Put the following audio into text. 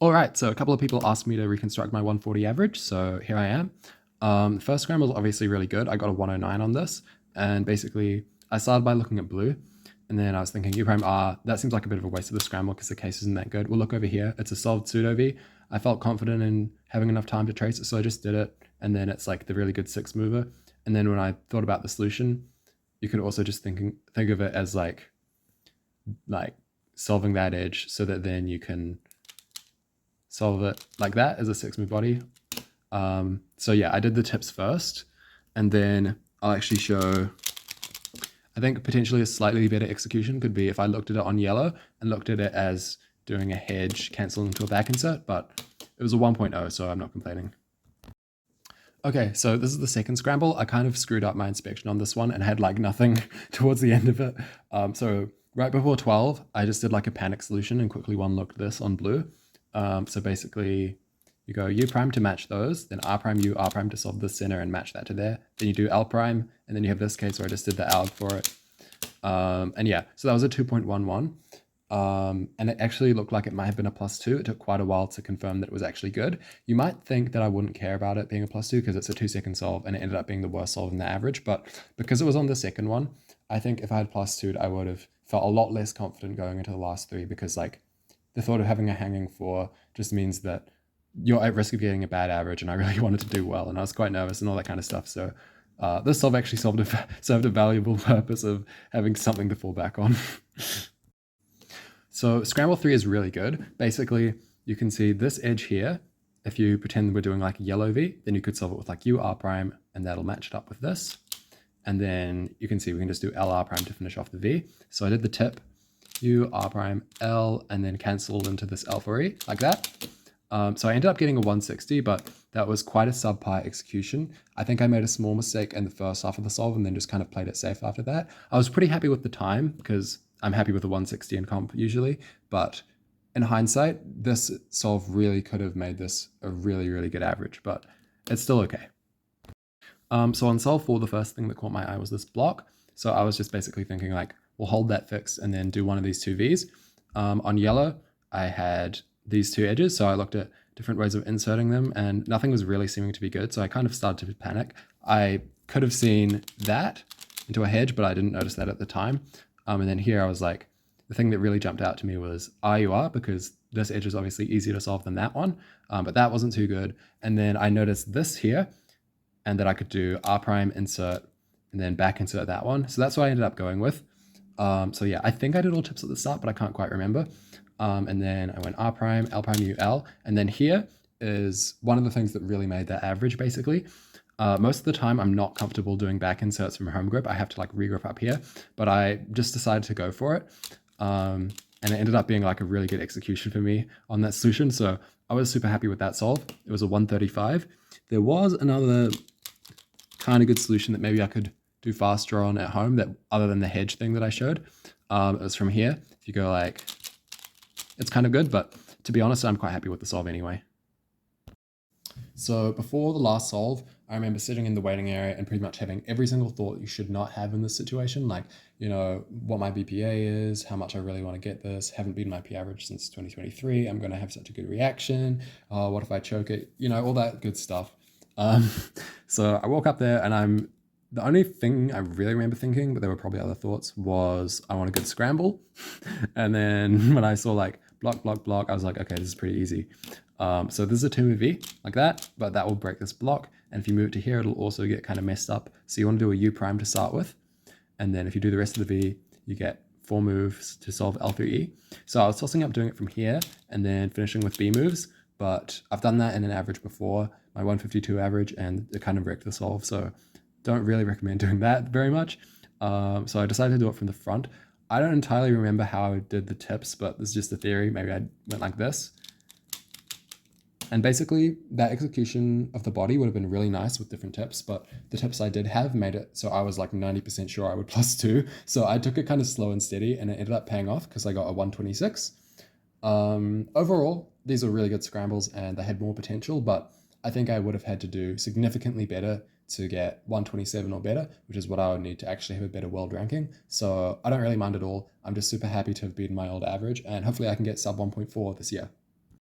All right, so a couple of people asked me to reconstruct my 140 average, so here I am. The first scramble is obviously really good. I got a 109 on this, and basically I started by looking at blue, and then I was thinking U prime R, that seems like a bit of a waste of the scramble because the case isn't that good. We'll look over here, it's a solved pseudo V. I felt confident in having enough time to trace it, so I just did it, and then it's like the really good six mover. And then when I thought about the solution, you could also just think of it as like solving that edge so that then you can solve it like that as a six move body. So yeah, I did the tips first, and then I'll actually show, I think potentially a slightly better execution could be if I looked at it on yellow and looked at it as doing a hedge canceling to a back insert, but it was a 1.0, so I'm not complaining. Okay, so this is the second scramble. I kind of screwed up my inspection on this one and had like nothing towards the end of it. So right before 12, I just did like a panic solution and quickly one looked this on blue. So basically you go U prime to match those, then R prime U, R prime to solve the center and match that to there. Then you do L prime, and then you have this case where I just did the alg for it. And yeah, so that was a 2.11. And it actually looked like it might have been a +2. It took quite a while to confirm that it was actually good. You might think that I wouldn't care about it being a +2 because it's a 2-second solve and it ended up being the worst solve in the average. But because it was on the second one, I think if I had +2'd, I would have felt a lot less confident going into the last three, because like the thought of having a hanging 4 just means that you're at risk of getting a bad average, and I really wanted to do well, and I was quite nervous and all that kind of stuff. So this solve actually served a valuable purpose of having something to fall back on. So scramble 3 is really good. Basically, you can see this edge here. If you pretend we're doing like a yellow V, then you could solve it with like U R prime, and that'll match it up with this. And then you can see we can just do L R prime to finish off the V. So I did the tip, U R prime L, and then cancel into this alpha E like that. So I ended up getting a 160, but that was quite a subpar execution. I think I made a small mistake in the first half of the solve and then just kind of played it safe after that. I was pretty happy with the time because I'm happy with a 160 in comp usually, but in hindsight, this solve really could have made this a really, really good average, but it's still okay. So on solve 4, the first thing that caught my eye was this block. So I was just basically thinking like, we'll hold that fixed and then do one of these two Vs. On yellow, I had these two edges, so I looked at different ways of inserting them and nothing was really seeming to be good, so I kind of started to panic. I could have seen that into a hedge, but I didn't notice that at the time. And then here I was like, the thing that really jumped out to me was RUR, because this edge is obviously easier to solve than that one, but that wasn't too good. And then I noticed this here, and that I could do R prime insert and then back insert that one. So that's what I ended up going with. So yeah, I think I did all tips at the start, but I can't quite remember. And then I went R prime, L prime, U, L. And then here is one of the things that really made that average basically. Most of the time I'm not comfortable doing back inserts from home grip. I have to like regrip up here, but I just decided to go for it. And it ended up being like a really good execution for me on that solution. So I was super happy with that solve. It was a 135. There was another kind of good solution that maybe I could do faster on at home, that other than the hedge thing that I showed. It was from here. If you go like, it's kind of good, but to be honest, I'm quite happy with the solve anyway. So before the last solve, I remember sitting in the waiting area and pretty much having every single thought you should not have in this situation. Like, you know, what my BPA is, how much I really want to get this, haven't beaten my P average since 2023. I'm going to have such a good reaction. What if I choke it? You know, all that good stuff. So I walk up there and the only thing I really remember thinking, but there were probably other thoughts, was I want a good scramble. And then when I saw like block, block, block, I was like, okay, this is pretty easy. So this is a 2-move V like that, but that will break this block. And if you move it to here, it'll also get kind of messed up. So you want to do a U prime to start with. And then if you do the rest of the V, you get 4 moves to solve L through E. So I was tossing up doing it from here and then finishing with B moves, but I've done that in an average before, my 152 average, and it kind of wrecked the solve. So don't really recommend doing that very much. So I decided to do it from the front. I don't entirely remember how I did the tips, but this is just a theory. Maybe I went like this. And basically that execution of the body would have been really nice with different tips, but the tips I did have made it so I was like 90% sure I would +2. So I took it kind of slow and steady, and it ended up paying off because I got a 126. Overall, these are really good scrambles and they had more potential, but I think I would have had to do significantly better to get 127 or better, which is what I would need to actually have a better world ranking. So I don't really mind at all. I'm just super happy to have beaten my old average, and hopefully I can get sub 1.4 this year.